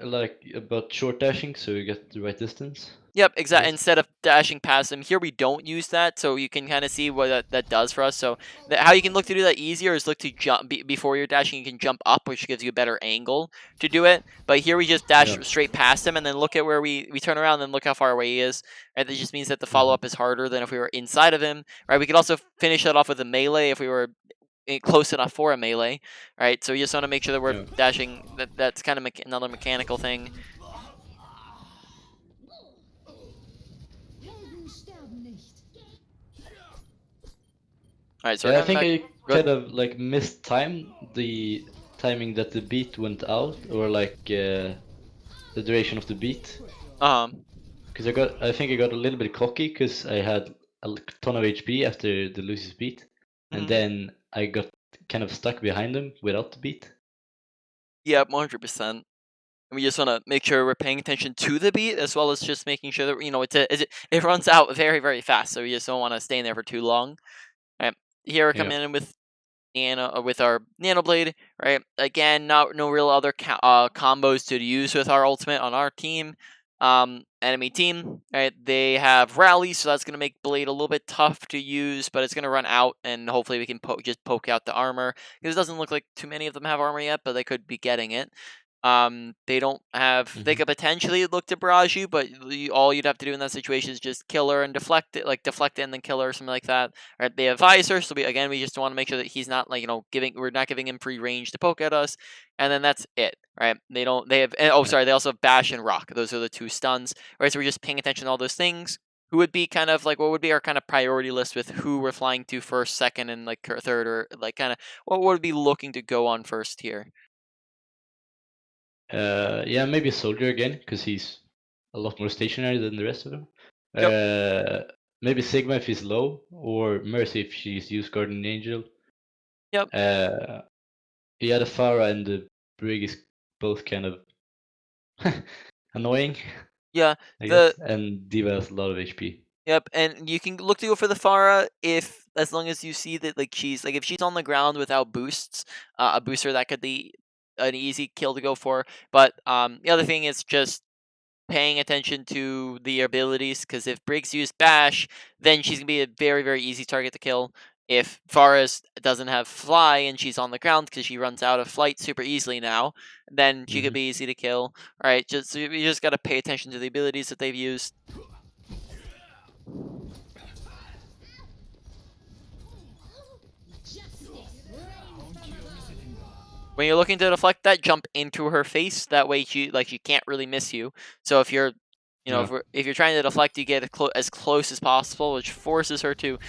Like about short dashing, so you get the right distance. Yep, exactly. Yes. Instead of dashing past them, here we don't use that, so you can kind of see what that does for us. So how you can look to do that easier is look to jump before you're dashing. You can jump up, which gives you a better angle to do it. But here we just dash Yeah. straight past him, and then look at where we turn around, and look how far away he is. Right, that just means that the follow up is harder than if we were inside of him. Right, we could also finish that off with a melee if we were close enough for a melee. Right, so we just want to make sure that we're Yeah. dashing. That's kind of another mechanical thing. Helden sterben nicht. All right, so we're Yeah, I coming think back. I Good. kind of like missed the timing that the beat went out, or like the duration of the beat. Because I think I got a little bit cocky because I had a ton of HP after the Lucy's beat, and Mhm. then I got kind of stuck behind him without the beat. Yep, 100%. And we just want to make sure we're paying attention to the beat, as well as just making sure that, you know, it runs out very, very fast. So we just don't want to stay in there for too long. Right. Here we're coming in with with our Nano Blade, right? Again, no real other combos to use with our ultimate on our team. Enemy team, right? They have Rally, so that's gonna make Blade a little bit tough to use, but it's gonna run out, and hopefully we can just poke out the armor, because it doesn't look like too many of them have armor yet, but they could be getting it. They don't have. They could potentially look to barrage you, but all you'd have to do in that situation is just kill her and deflect it, like deflect it and then kill her or something like that. Right? They have Visor, so we just want to make sure that he's not, like, you know, we're not giving him free range to poke at us, and then that's it. Right? They don't. They have. Oh, sorry. They also have Bash and Rock. Those are the 2 stuns. Right? So we're just paying attention to all those things. Who would be kind of like, what would be our kind of priority list with who we're flying to first, second, and like third, or like kind of what would be looking to go on first here? Yeah, maybe Soldier again, because he's a lot more stationary than the rest of them. Maybe Sigma if he's low, or Mercy if she's used Guardian Angel. Yep. Yeah, the Pharah and the Brig is both kind of annoying. Yeah. I guess. And Diva has a lot of HP. Yep, and you can look to go for the Pharah as long as you see that, like, if she's on the ground without boosts, a booster, that could be an easy kill to go for. But the other thing is just paying attention to the abilities, because if Briggs use Bash, then she's gonna be a very, very easy target to kill. If Forest doesn't have Fly and she's on the ground because she runs out of flight super easily now, then she could be easy to kill. All right, so you just gotta pay attention to the abilities that they've used. When you're looking to deflect that, jump into her face. That way, she can't really miss you. So if you're, you know, if you're trying to deflect, you get as close as possible, which forces her to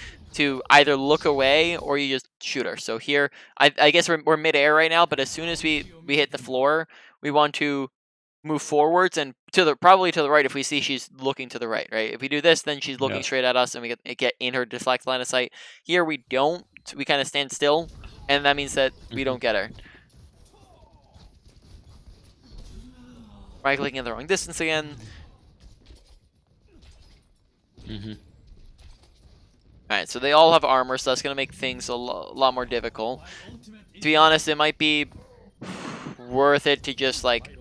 either look away or you just shoot her. So here, I guess we're mid-air right now, but as soon as we hit the floor, we want to move forwards and probably to the right if we see she's looking to the right. Right. If we do this, then she's looking straight at us, and we get in her deflect line of sight. Here we don't. We kind of stand still, and that means that we don't get her. Right clicking in the wrong distance again. Alright, so they all have armor, so that's going to make things a lot more difficult. To be honest, it might be worth it to just, like,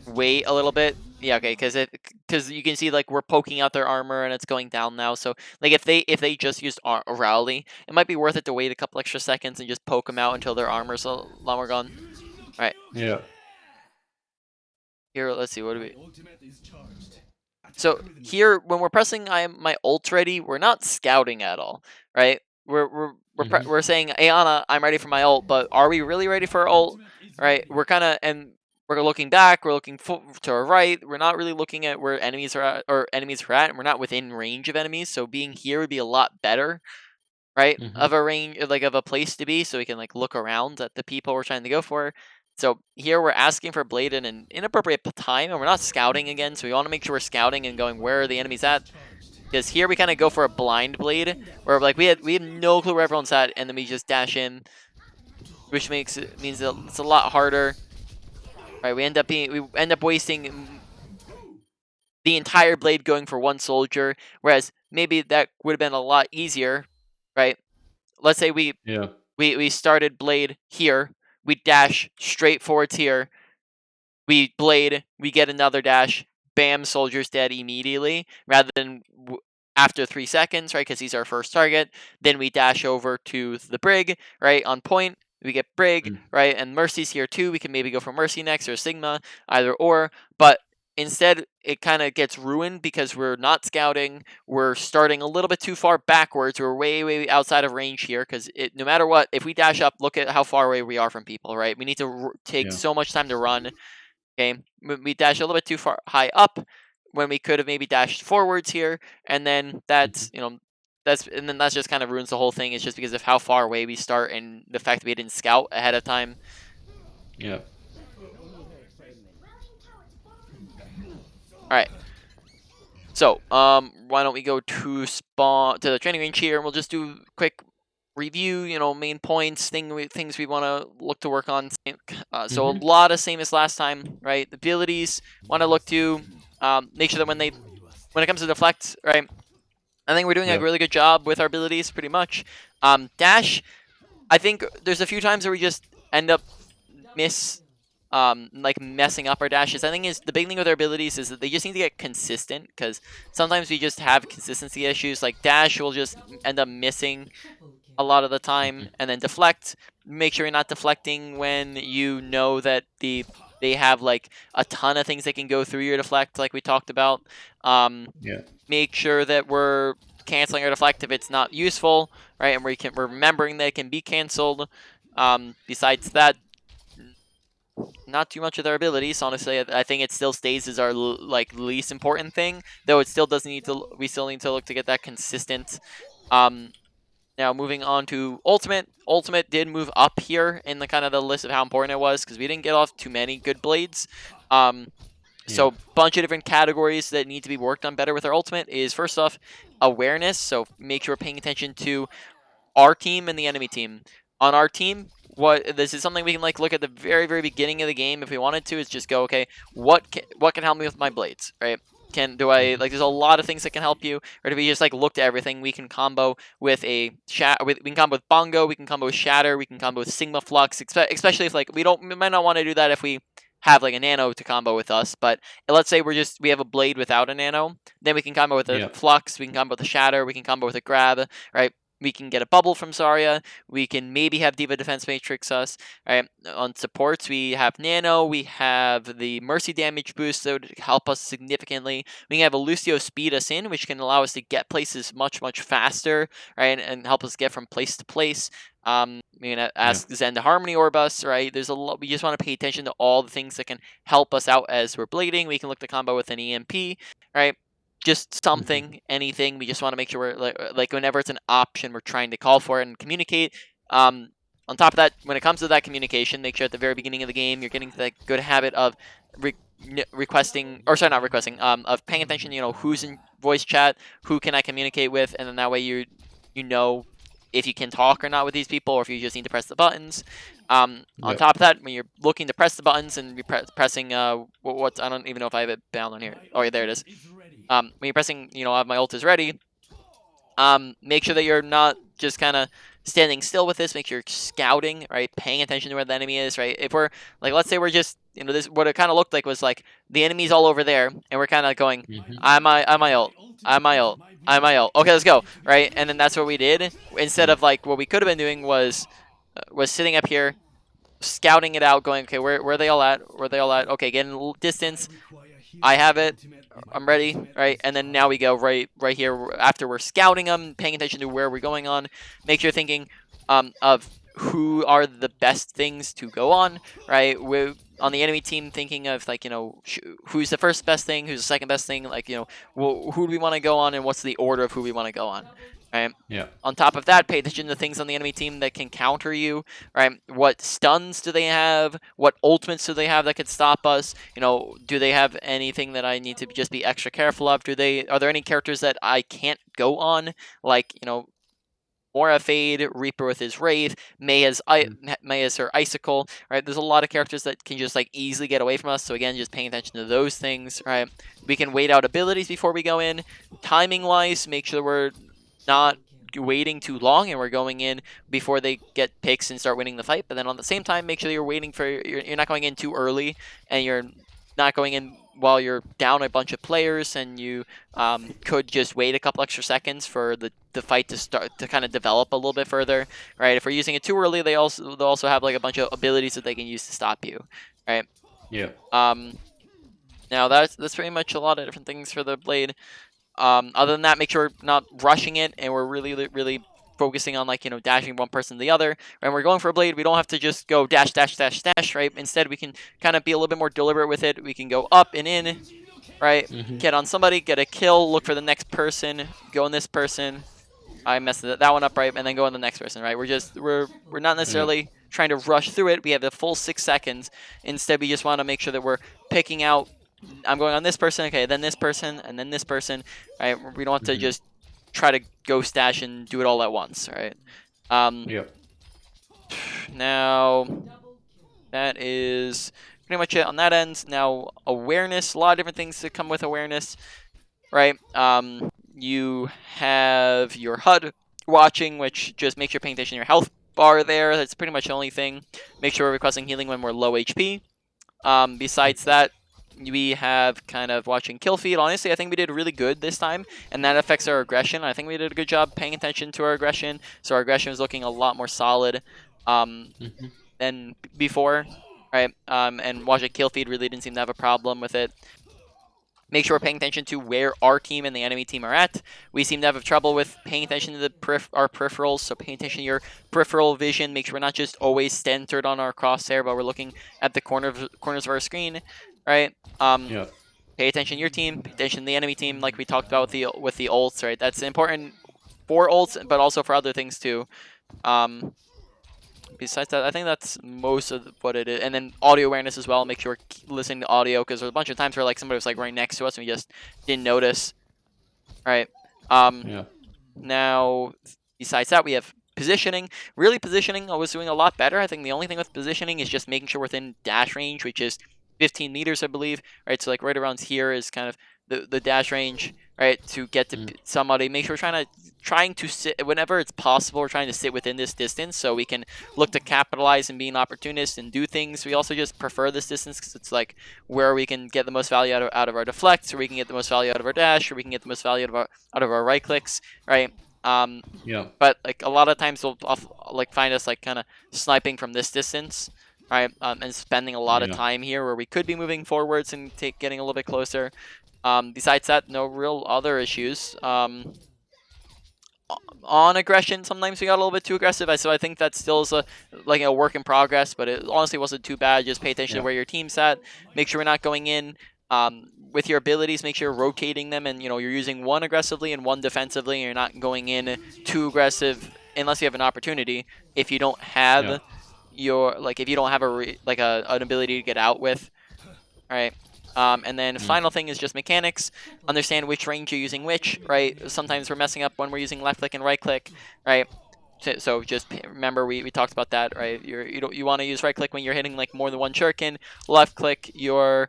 wait a little bit. Yeah, okay, because you can see, like, we're poking out their armor and it's going down now. So, like, if they just used Rowley, it might be worth it to wait a couple extra seconds and just poke them out until their armor's a lot more gone. Alright. Yeah. Here, let's see, what do we... So here, when we're pressing my ult ready, we're not scouting at all, right? We're saying, hey Ana, I'm ready for my ult, but are we really ready for our ult? Right? We're looking back, we're looking to our right. We're not really looking at where enemies are at, and we're not within range of enemies. So being here would be a lot better, right? Of a range, like of a place to be, so we can, like, look around at the people we're trying to go for. So here we're asking for Blade in an inappropriate time, and we're not scouting again, so we want to make sure we're scouting and going where are the enemies at. Because here we kind of go for a blind Blade, where, like, we have no clue where everyone's at, and then we just dash in, which means that it's a lot harder. Right, we end up wasting the entire Blade going for one soldier, whereas maybe that would have been a lot easier, right? Let's say we started Blade here. We dash straight forwards here. We Blade. We get another dash. Bam, soldier's dead immediately. Rather than after 3 seconds, right? Because he's our first target. Then we dash over to the Brig, right? On point. We get Brig, right? And Mercy's here too. We can maybe go for Mercy next or Sigma, either or. But instead, it kind of gets ruined because we're not scouting. We're starting a little bit too far backwards. We're way, way outside of range here because no matter what, if we dash up, look at how far away we are from people, right? We need to take so much time to run. Okay, we dash a little bit too far high up when we could have maybe dashed forwards here, and then that's that just kind of ruins the whole thing. It's just because of how far away we start and the fact that we didn't scout ahead of time. Yeah. Alright. So, why don't we go to the training range here, and we'll just do quick review, main points, things we want to look to work on. So a lot of same as last time, right? Abilities want to look to make sure that when it comes to deflect, right? I think we're doing a really good job with our abilities, pretty much. Dash, I think there's a few times where we just end up messing up our dashes. I think is the big thing with our abilities is that they just need to get consistent, because sometimes we just have consistency issues. Like dash will just end up missing a lot of the time, and then deflect. Make sure you're not deflecting when you know that they have like a ton of things that can go through your deflect, like we talked about. Make sure that we're canceling our deflect if it's not useful, right? And we're remembering that it can be canceled. Besides that, not too much of their abilities. Honestly, I think it still stays as our least important thing, though it still does need to. We still need to look to get that consistent. Now moving on to ultimate. Ultimate did move up here in the kind of the list of how important it was, because we didn't get off too many good blades. So bunch of different categories that need to be worked on better with our ultimate is, first off, awareness. So make sure we're paying attention to our team and the enemy team. On our team, this is something we can look at the very, very beginning of the game if we wanted to. Is just go, okay, what can help me with my blades, right? There's a lot of things that can help you, or do we just look to everything? We can combo with we can combo with Bongo, we can combo with Shatter, we can combo with Sigma Flux, especially if we might not want to do that if we have a nano to combo with us. But let's say we have a blade without a nano, then we can combo with a Flux, we can combo with a Shatter, we can combo with a Grab, right? We can get a bubble from Zarya. We can maybe have Diva Defense Matrix us. Right? On supports, we have Nano. We have the Mercy damage boost that would help us significantly. We can have a Lucio speed us in, which can allow us to get places much, much faster, right? And help us get from place to place. We can ask Zen to Harmony Orb us, right? There's a lot. We just want to pay attention to all the things that can help us out as we're blading. We can look to combo with an EMP, right? Just something, anything. We just want to make sure we're whenever it's an option, we're trying to call for it and communicate. On top of that, when it comes to that communication, make sure at the very beginning of the game you're getting that good habit of of paying attention. Who's in voice chat, who can I communicate with, and then that way you know if you can talk or not with these people, or if you just need to press the buttons. On top of that, when you're looking to press the buttons and you're pressing I don't even know if I have it down on here. Oh yeah, there it is. When you're pressing, my ult is ready, make sure that you're not just kind of standing still with this. Make sure you're scouting, right? Paying attention to where the enemy is, right? If we're, let's say we're just, this, what it kind of looked like was the enemy's all over there, and we're kind of going, I'm my ult, I'm my ult, I'm my ult. Okay, let's go, right? And then that's what we did. Instead of, what we could have been doing was sitting up here, scouting it out, going, okay, where are they all at? Where are they all at? Okay, getting a little distance. I have it. I'm ready, right? And then now we go right here after we're scouting them, paying attention to where we're going on. Make sure you're thinking of who are the best things to go on, right? We're on the enemy team thinking of who's the first best thing, who's the second best thing, who do we want to go on, and what's the order of who we want to go on. Right. Yeah. On top of that, pay attention to things on the enemy team that can counter you. Right. What stuns do they have? What ultimates do they have that could stop us? Do they have anything that I need to just be extra careful of? Are there any characters that I can't go on? Mora Fade, Reaper with his Wraith, May has her Icicle, right? There's a lot of characters that can just easily get away from us. So again, just paying attention to those things, right? We can wait out abilities before we go in. Timing wise, make sure we're not waiting too long and we're going in before they get picks and start winning the fight. But then on the same time, make sure you're not going in too early, and you're not going in while you're down a bunch of players, and you could just wait a couple extra seconds for the fight to start to kind of develop a little bit further, right? If we're using it too early, they'll also have a bunch of abilities that they can use to stop you, right? Yeah. Now that's pretty much a lot of different things for the blade. Other than that, make sure we're not rushing it, and we're really, really focusing on dashing one person to the other. When we're going for a blade, we don't have to just go dash, dash, dash, dash, right? Instead, we can kind of be a little bit more deliberate with it. We can go up and in, right? Get on somebody, get a kill, look for the next person, go on this person. I messed that one up, right? And then go on the next person, right? We're not necessarily trying to rush through it. We have the full 6 seconds. Instead, we just want to make sure that we're picking out. I'm going on this person, okay, then this person, and then this person, right? We don't want to just try to go stash and do it all at once, right? Yeah. Now, that is pretty much it on that end. Now, awareness, a lot of different things that come with awareness, right? You have your HUD watching, which just makes sure you're paying attention to your health bar there. That's pretty much the only thing. Make sure we're requesting healing when we're low HP. Besides that, we have kind of watching kill feed. Honestly, I think we did really good this time, and that affects our aggression. I think we did a good job paying attention to our aggression, so our aggression is looking a lot more solid than before, right? And watching kill feed really didn't seem to have a problem with it. Make sure we're paying attention to where our team and the enemy team are at. We seem to have trouble with paying attention to our peripherals, so paying attention to your peripheral vision. Make sure we're not just always centered on our crosshair, but we're looking at the corners of our screen, right? Yeah. Pay attention to your team, pay attention to the enemy team, like we talked about with the ults, right? That's important for ults, but also for other things too. Besides that, I think that's most of what it is. And then audio awareness as well. Make sure we're listening to audio, because there's a bunch of times where like somebody was like right next to us and we just didn't notice. All right. Yeah. Now, besides that, we have positioning. Really, positioning I was doing a lot better. I think the only thing with positioning is just making sure we're within dash range, which is 15 meters, I believe. Right, so like right around here is kind of the dash range, right, to get to somebody. Make sure we're trying to sit whenever it's possible. We're trying to sit within this distance so we can look to capitalize and be an opportunist and do things. We also just prefer this distance because it's like where we can get the most value out of our deflects, or we can get the most value out of our dash, or we can get the most value out of our right clicks, right? Yeah. But like a lot of times they'll like find us like kind of sniping from this distance, right? And spending a lot of time here where we could be moving forwards and getting a little bit closer. Besides that, no real other issues. On aggression, sometimes we got a little bit too aggressive, so I think that still is a work in progress. But it honestly wasn't too bad. Just pay attention to where your team's at. Make sure we're not going in. With your abilities, make sure you're rotating them, and you're using one aggressively and one defensively. And you're not going in too aggressive unless you have an opportunity. If you don't have if you don't have an ability to get out with, right? And then final thing is just mechanics. Understand which range you're using which, right? Sometimes we're messing up when we're using left click and right click, right? So just remember we talked about that, right? You want to use right click when you're hitting like more than one shuriken. Left click you're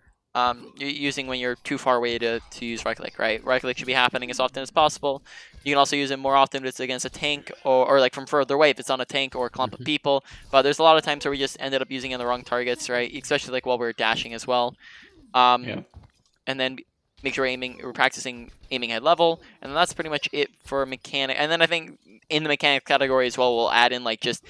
using when you're too far away to use right click, right? Right click should be happening as often as possible. You can also use it more often if it's against a tank or like from further away if it's on a tank or a clump of people. But there's a lot of times where we just ended up using it on the wrong targets, right? Especially like while we're dashing as well. And then make sure we're practicing aiming at level, and that's pretty much it for mechanic. And then I think in the mechanic category as well, we'll add in like just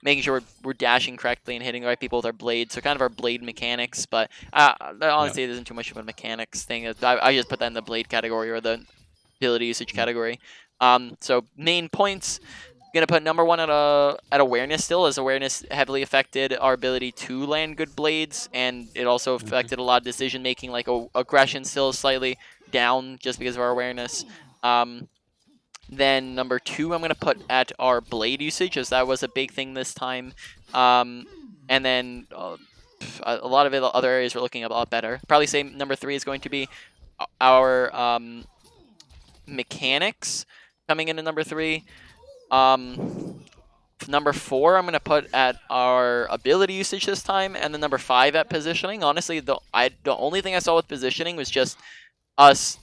making sure we're dashing correctly and hitting the right people with our blades. So kind of our blade mechanics. But honestly, it isn't too much of a mechanics thing. I just put that in the blade category or the ability usage category. So main points. Gonna put number one at awareness still, as awareness heavily affected our ability to land good blades, and it also affected a lot of decision making. Like aggression still is slightly down just because of our awareness. Then number two, I'm gonna put at our blade usage, as that was a big thing this time. And then a lot of other areas are looking a lot better. Probably say number three is going to be our mechanics coming into number three. Number four, I'm gonna put at our ability usage this time, and then number five at positioning. Honestly, the only thing I saw with positioning was just us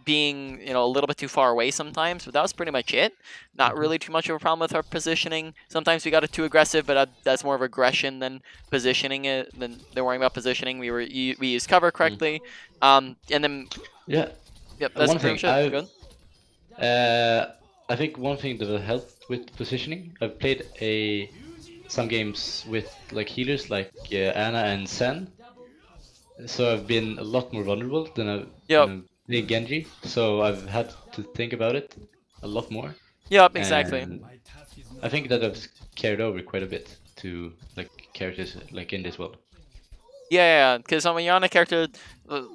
being a little bit too far away sometimes, but that was pretty much it. Not really too much of a problem with our positioning. Sometimes we got it too aggressive, but that's more of aggression than positioning it than worrying about positioning. We used cover correctly, and then yep, that's pretty much it. Good. I think one thing that will help with positioning, I've played some games with like healers like Anna and Sen, so I've been a lot more vulnerable than I've played Genji, so I've had to think about it a lot more. Yep, exactly. And I think that I've carried over quite a bit to like characters like in this world. Yeah, because when you're on a character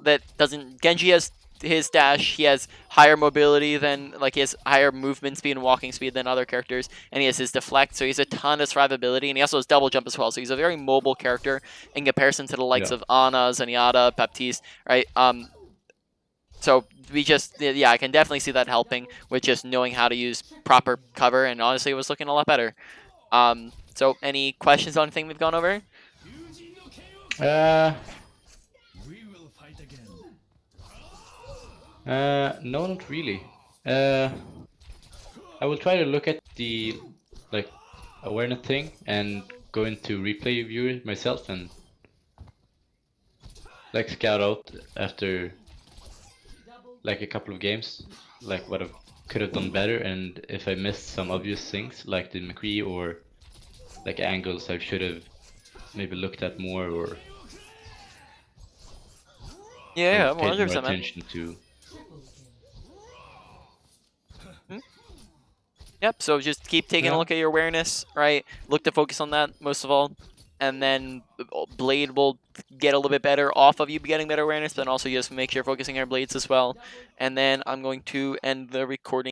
that doesn't, Genji has his dash, he has higher mobility than, he has higher movement speed and walking speed than other characters, and he has his deflect, so he has a ton of survivability, and he also has double jump as well, so he's a very mobile character in comparison to the likes of Ana, Zenyatta, Baptiste, right? So we just, yeah, I can definitely see that helping with just knowing how to use proper cover, and honestly, it was looking a lot better. So any questions on anything we've gone over? We will fight again. No, not really. I will try to look at the like awareness thing and go into replay view myself and like scout out after like a couple of games, like what I could have done better, and if I missed some obvious things like the McCree or like angles I should have maybe looked at more or Yeah, paid more 100%, man. attention to. Yep, so just keep taking a Yeah. look at your awareness, right? Look to focus on that most of all. And then Blade will get a little bit better off of you getting better awareness, but then also just make sure you're focusing on your blades as well. And then I'm going to end the recording.